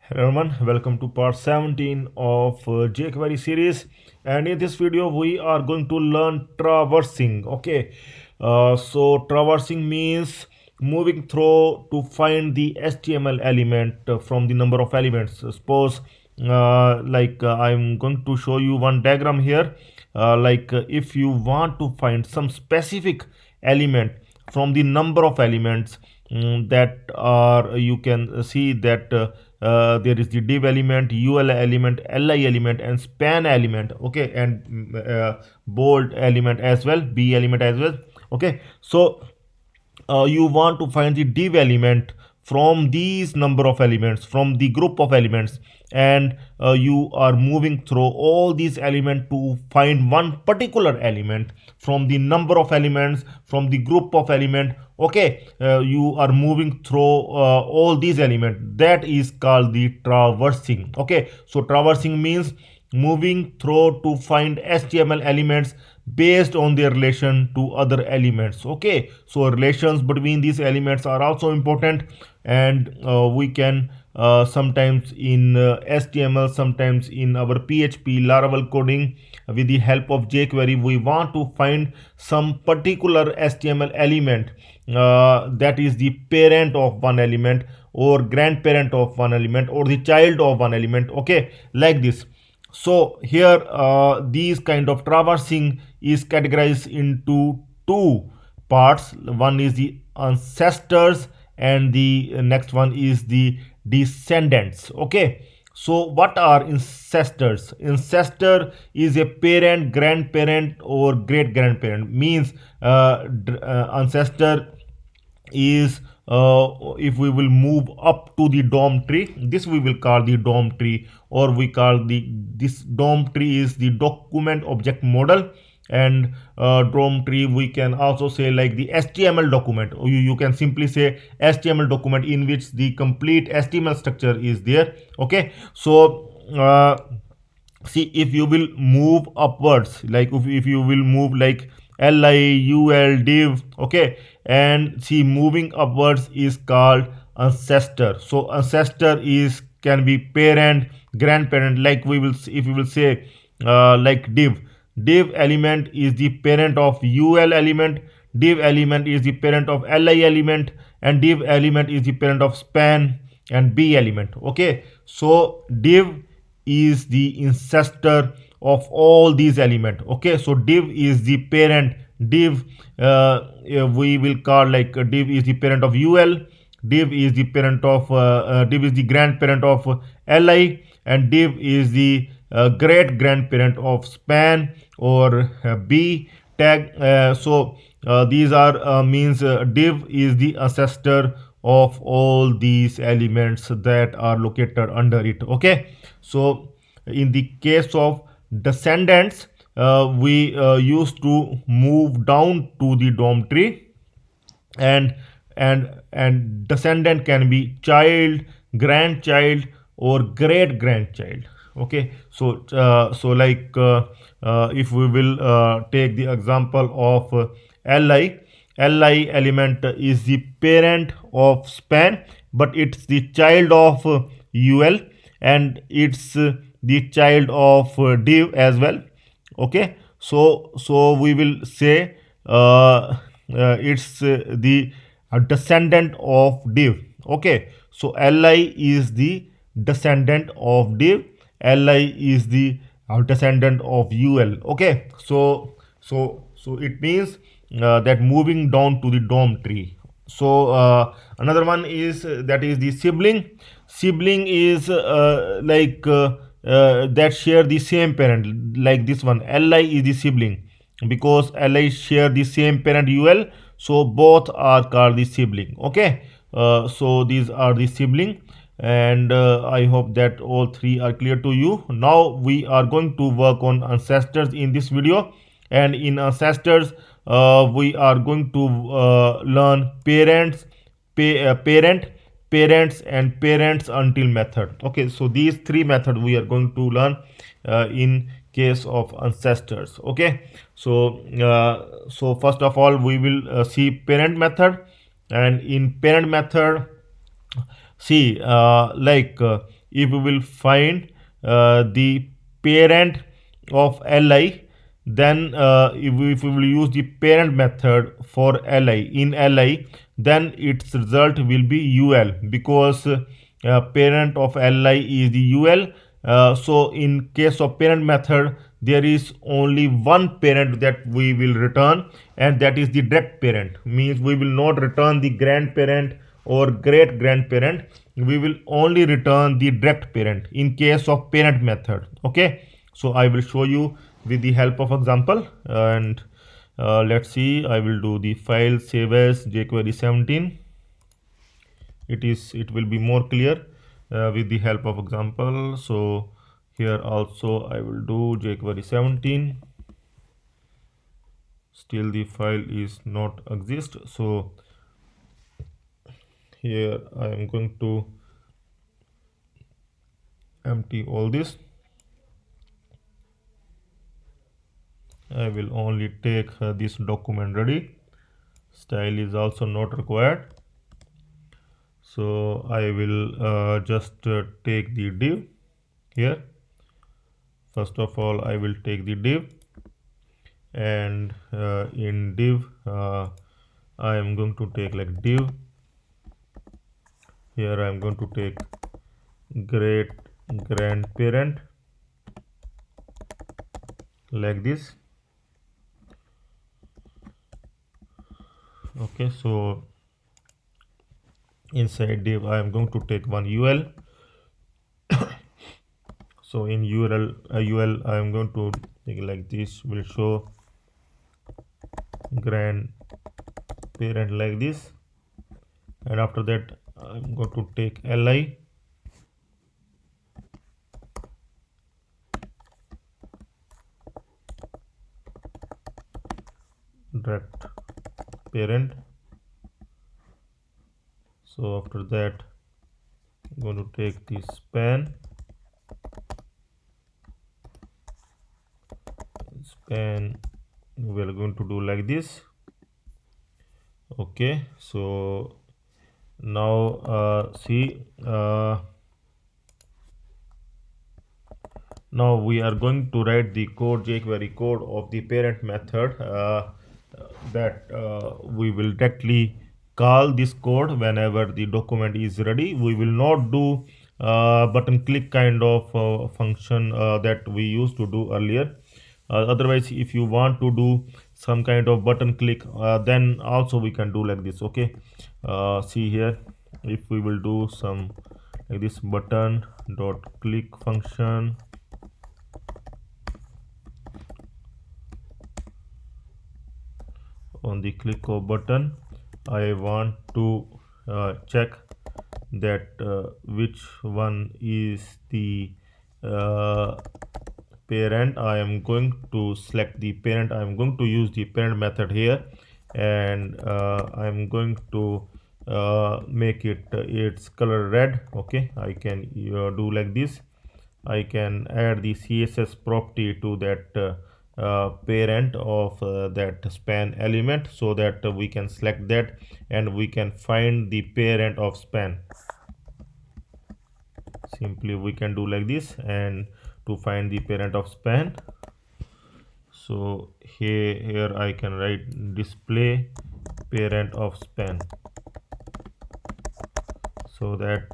Hello everyone, welcome to part 17 of jQuery series, and in this video we are going to learn traversing. Okay, so traversing means moving through to find the HTML element from the number of elements. Suppose I'm going to show you one diagram here. If you want to find some specific element from the number of elements that are, you can see that there is the div element, ul element, li element, and span element. Okay, and bold element as well, b element as well. Okay, so you want to find the div element from these number of elements, from the group of elements, and you are moving through all these elements to find one particular element from the number of elements, from the group of element. Okay, you are moving through all these elements. That is called the traversing. Okay, so traversing means moving through to find HTML elements based on their relation to other elements. Okay, so relations between these elements are also important, and we can sometimes in HTML, sometimes in our PHP Laravel coding, with the help of jQuery, we want to find some particular HTML element that is the parent of one element, or grandparent of one element, or the child of one element. Okay, like this. So here these kind of traversing is categorized into two parts. One is the ancestors, and the next one is the descendants. Okay, so what are ancestors? Ancestor is a parent, grandparent, or great grandparent. Means ancestor is, if we will move up to the DOM tree, this we will call the DOM tree, or we call the this DOM tree is the document object model. And DOM tree we can also say like the HTML document. You can simply say HTML document in which the complete HTML structure is there. Okay, so see, if you will move upwards, like if you will move like liul div. Okay, and see, moving upwards is called ancestor. So ancestor is, can be parent, grandparent. Like we will, if we will say like div element is the parent of ul element, div element is the parent of li element, and div element is the parent of span and b element. Okay, so div is the ancestor of all these elements. Okay, so div is the parent. Div, we will call like div is the parent of ul, div is the parent of div is the grandparent of li, and div is the great grandparent of span or b tag. These are means div is the ancestor of all these elements that are located under it. Okay, so in the case of descendants, we used to move down to the DOM tree, and descendant can be child, grandchild, or great grandchild. Okay, so if we will take the example of li element is the parent of span, but it's the child of ul, and it's the child of div as well. Okay, so we will say it's the descendant of div. Okay, so li is the descendant of div, li is the descendant of ul. Okay, so it means that moving down to the DOM tree. So another one is that is the sibling. Sibling is that share the same parent, like this one. Li is the sibling because li share the same parent ul, so both are called the sibling. Okay, so these are the sibling, and I hope that all three are clear to you. Now we are going to work on ancestors in this video, and in ancestors we are going to learn parents, parent, parents, and parents until method. Okay, so these three methods we are going to learn in case of ancestors. Okay, so first of all we will see parent method. And in parent method, see, if we will find the parent of li, then if we will use the parent method for li in li, then its result will be ul, because parent of li is the ul. So in case of parent method, there is only one parent that we will return, and that is the direct parent. Means we will not return the grandparent or great grandparent, we will only return the direct parent in case of parent method. Okay, so I will show you with the help of example. And let's see, I will do the file save as jQuery 17. It will be more clear with the help of example. So here also I will do jQuery 17. Still the file is not exist, so here I am going to empty all this. I will only take this document ready. Style is also not required. So I will just take the div here. First of all, I will take the div, and in div I am going to take like div. Here I am going to take great grandparent like this. Okay, so inside div I am going to take one ul. So in ul I am going to take like this, will show grandparent like this, and after that I'm going to take li, direct parent. So after that I'm going to take the span we are going to do like this. Okay, so now see, now we are going to write the code, jQuery code of the parent method, that we will directly call this code whenever the document is ready. We will not do button click kind of function that we used to do earlier. Otherwise, if you want to do some kind of button click, then also we can do like this. Okay, see here, if we will do some like this button dot click function, on the click of button I want to check that which one is the parent. I am going to select the parent. I am going to use the parent method here, and I am going to make it its color red. Okay, I can do like this. I can add the css property to that parent of that span element, so that we can select that and we can find the parent of span. Simply we can do like this, and to find the parent of span, so here I can write display parent of span, so that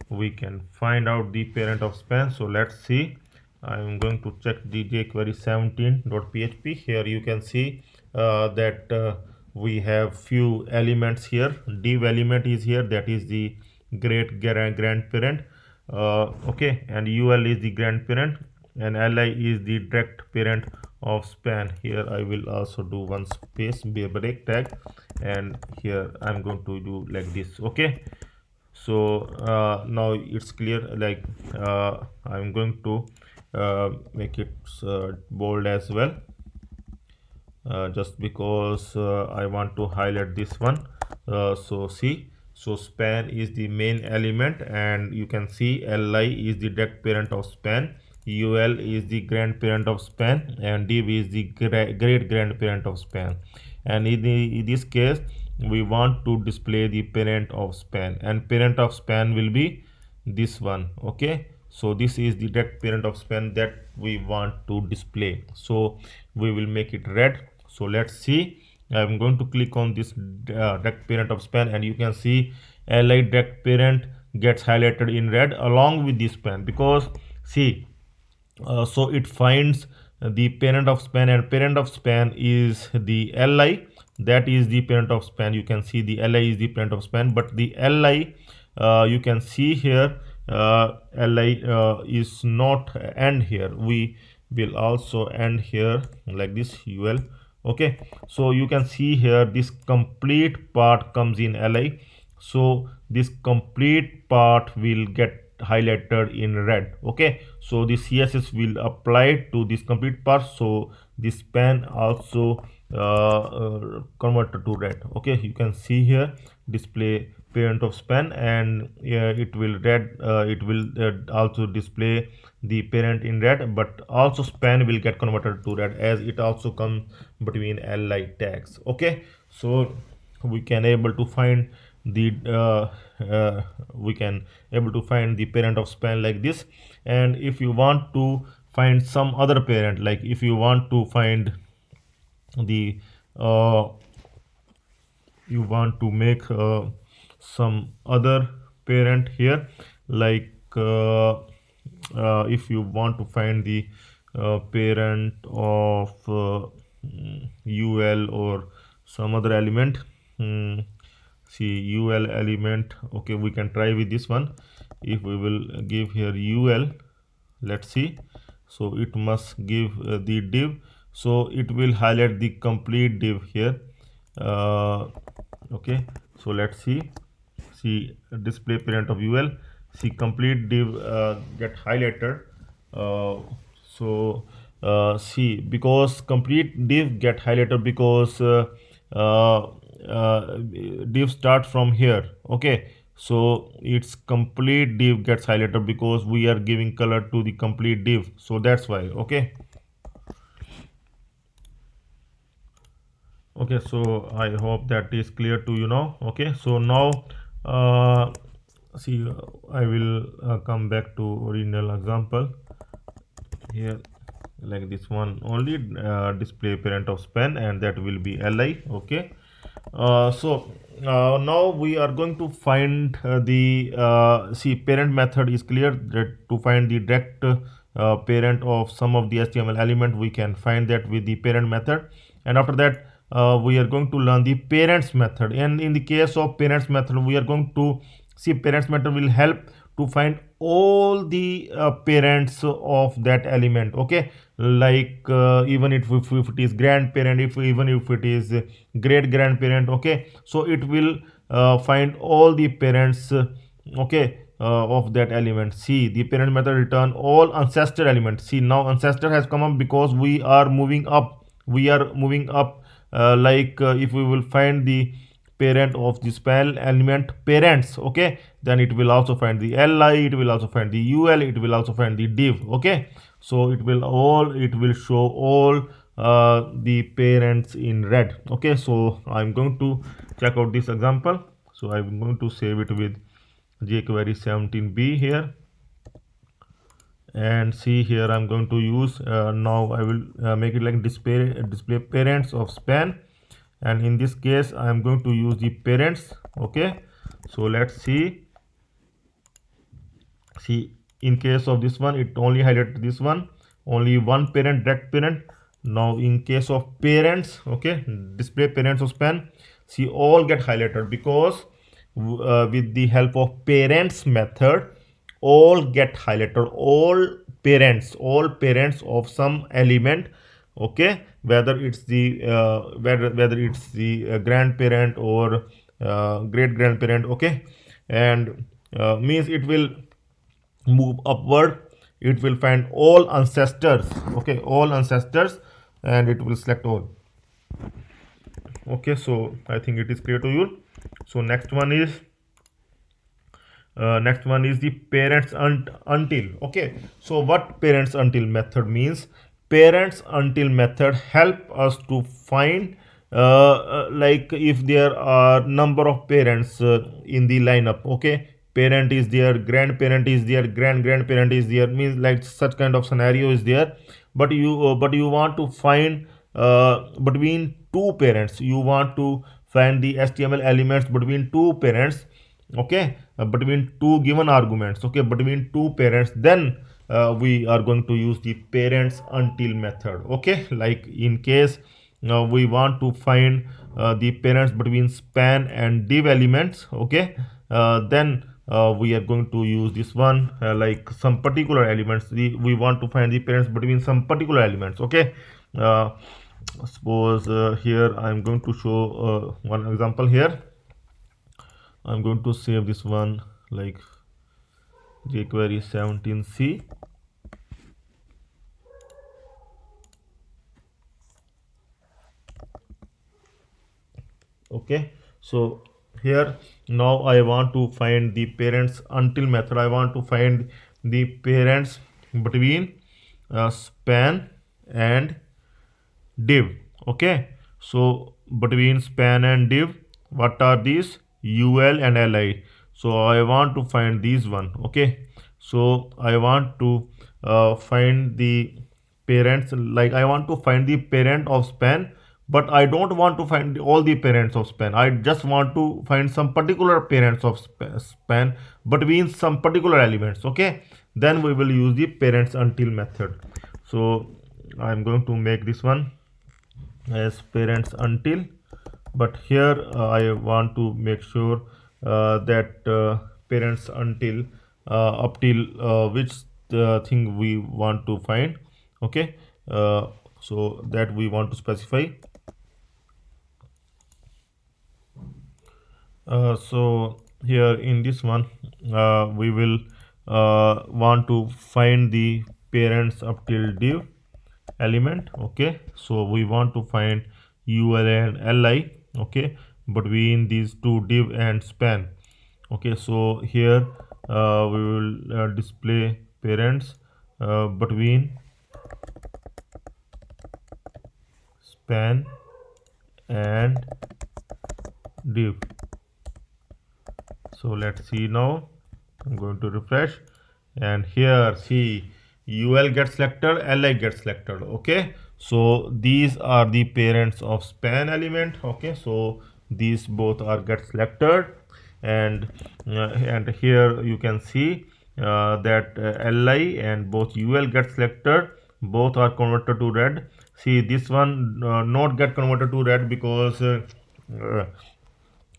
we can find out the parent of span. So let's see, I am going to check the jQuery 17.php. Here you can see that we have few elements here. Div element is here, that is the great grandparent. Okay, and ul is the grandparent, and li is the direct parent of span. Here I will also do one space break tag, and here I'm going to do like this. Okay, so now it's clear. Like I'm going to make it bold as well, just because I want to highlight this one. So see, so span is the main element, and you can see li is the direct parent of span, ul is the grandparent of span, and div is the great grandparent of span. And in this case we want to display the parent of span, and parent of span will be this one. Okay, so this is the direct parent of span that we want to display, so we will make it red. So let's see. I'm going to click on this direct parent of span, and you can see li direct parent gets highlighted in red along with this span, because see, so it finds the parent of span, and parent of span is the li, that is the parent of span. You can see the li is the parent of span, but the li, you can see here, li is not end here. We will also end here like this ul. Okay, so you can see here this complete part comes in li, so this complete part will get highlighted in red. Okay, so the css will apply to this complete part, so this span also converted to red. Okay, you can see here display parent of span, and it will also display the parent in red, but also span will get converted to red as it also comes between li tags. Okay, so we can able to find the we can able to find the parent of span like this. And if you want to find some other parent, like if you want to find the you want to make some other parent here, like if you want to find the parent of ul or some other element, see ul element. Okay, we can try with this one. If we will give here ul, let's see, so it must give the div, so it will highlight the complete div here. Okay, so let's see display parent of ul, see complete div get highlighted. See, because complete div get highlighted because uh, div start from here. Okay, so its complete div gets highlighted because we are giving color to the complete div, so that's why. Okay, okay, so I hope that is clear to you now. Okay, so now see, I will come back to original example here, like this one only, display parent of span, and that will be li. Okay, now we are going to find the see, parent method is clear, that to find the direct parent of some of the HTML element, we can find that with the parent method. And after that, we are going to learn the parents method, and in the case of parents method, we are going to see parents method will help to find all the parents of that element. Okay, like even if it is grandparent, if even if it is great grandparent. Okay, so it will find all the parents. Okay, of that element. See, the parent method return all ancestor elements. See, now ancestor has come up because we are moving up, like if we will find the parent of the span element parents. Okay, then it will also find the li, it will also find the ul, it will also find the div. Okay, so it will show all the parents in red. Okay, so I'm going to check out this example, so I'm going to save it with jQuery 17b here, and see here I'm going to use now I will make it like display parents of span, and in this case I am going to use the parents. Okay, so let's see, in case of this one, it only highlighted this one, only one parent, direct parent. Now in case of parents, okay, display parents of span, see, all get highlighted because with the help of parents method, all get highlighted, all parents of some element. Okay, whether it's the whether it's the grandparent or great grandparent. Okay, and means it will move upward, it will find all ancestors. Okay, all ancestors, and it will select all. Okay, so I think it is clear to you. So next one is the parents until. Okay, so what parents until method means? Parents until method help us to find like if there are number of parents in the lineup. Okay, parent is there, grandparent is there, grandparent is there, means like such kind of scenario is there. But you want to find between two parents, you want to find the HTML elements between two parents, okay, between two given arguments, okay, between two parents, then we are going to use the parents until method, okay. Like in case we want to find the parents between span and div elements, okay, then we are going to use this one, like some particular elements, we want to find the parents between some particular elements, okay. uh, Suppose here I'm going to show one example here. I'm going to save this one like jQuery 17c. Okay, so here now I want to find the parents until method. I want to find the parents between span and div, okay. So between span and div, what are these? Ul and li. So I want to find these one, okay. So I want to find the parents, like I want to find the parent of span, but I don't want to find all the parents of span. I just want to find some particular parents of span between some particular elements, okay. Then we will use the parents until method. So I'm going to make this one as parents until, but here I want to make sure that parents until up till which thing we want to find, okay. So that we want to specify. So here in this one we will want to find the parents up till div element, okay. So we want to find ul and li, okay, between these two div and span, okay. So here we will display parents between span and div. So let's see now. I'm going to refresh, and here see ul gets selected, li gets selected, okay. So these are the parents of span element, okay. So these both are get selected, and here you can see that li and both ul get selected, both are converted to red. See this one not get converted to red because uh,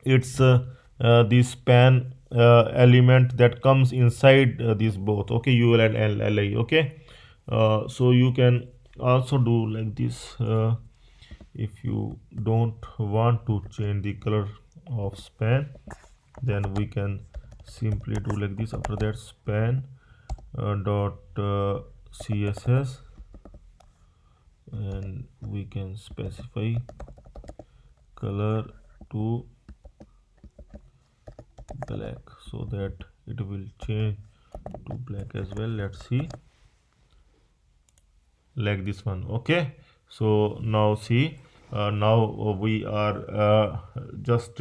it's the span element that comes inside these both, okay, ul and li, okay. So you can also do like this, if you don't want to change the color of span, then we can simply do like this. After that, span dot css, and we can specify color to black, so that it will change to black as well. Let's see, like this one, okay. So now see, now we are just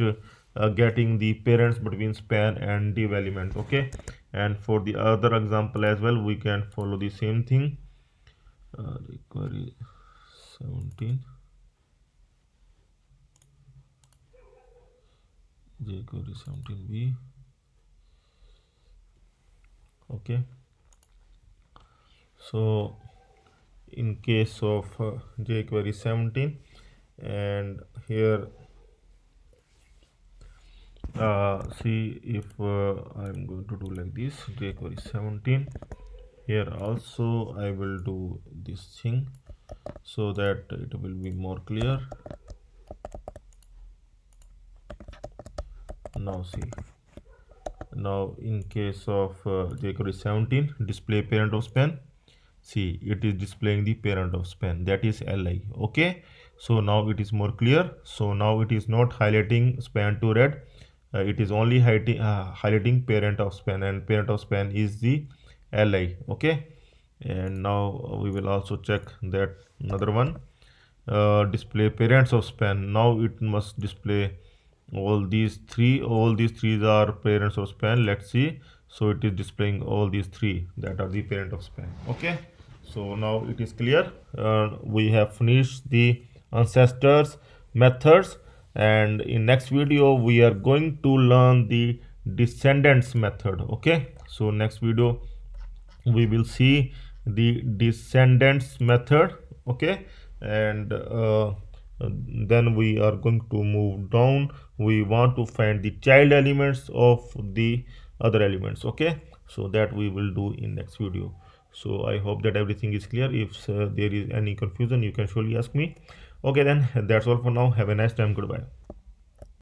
getting the parents between span and div element, okay. And for the other example as well, we can follow the same thing. Query 17 jQuery 17b, okay. So in case of jQuery 17, and here see, if I'm going to do like this, jQuery 17, here also I will do this thing so that it will be more clear. Now see, now in case of jQuery 17 display parent of span, see it is displaying the parent of span, that is li, okay. So now it is more clear. So now it is not highlighting span to red, it is only highlighting parent of span, and parent of span is the li, okay. And now we will also check that another one, display parents of span. Now it must display all these three are parents of span. Let's see. So it is displaying all these three that are the parent of span. Okay, so now it is clear. We have finished the ancestors methods, and in next video we are going to learn the descendants method. Okay, so next video we will see the descendants method. Okay, and then we are going to move down. We want to find the child elements of the other elements. Okay, so that we will do in next video. So I hope that everything is clear. If there is any confusion, you can surely ask me. Okay, then that's all for now. Have a nice time. Goodbye.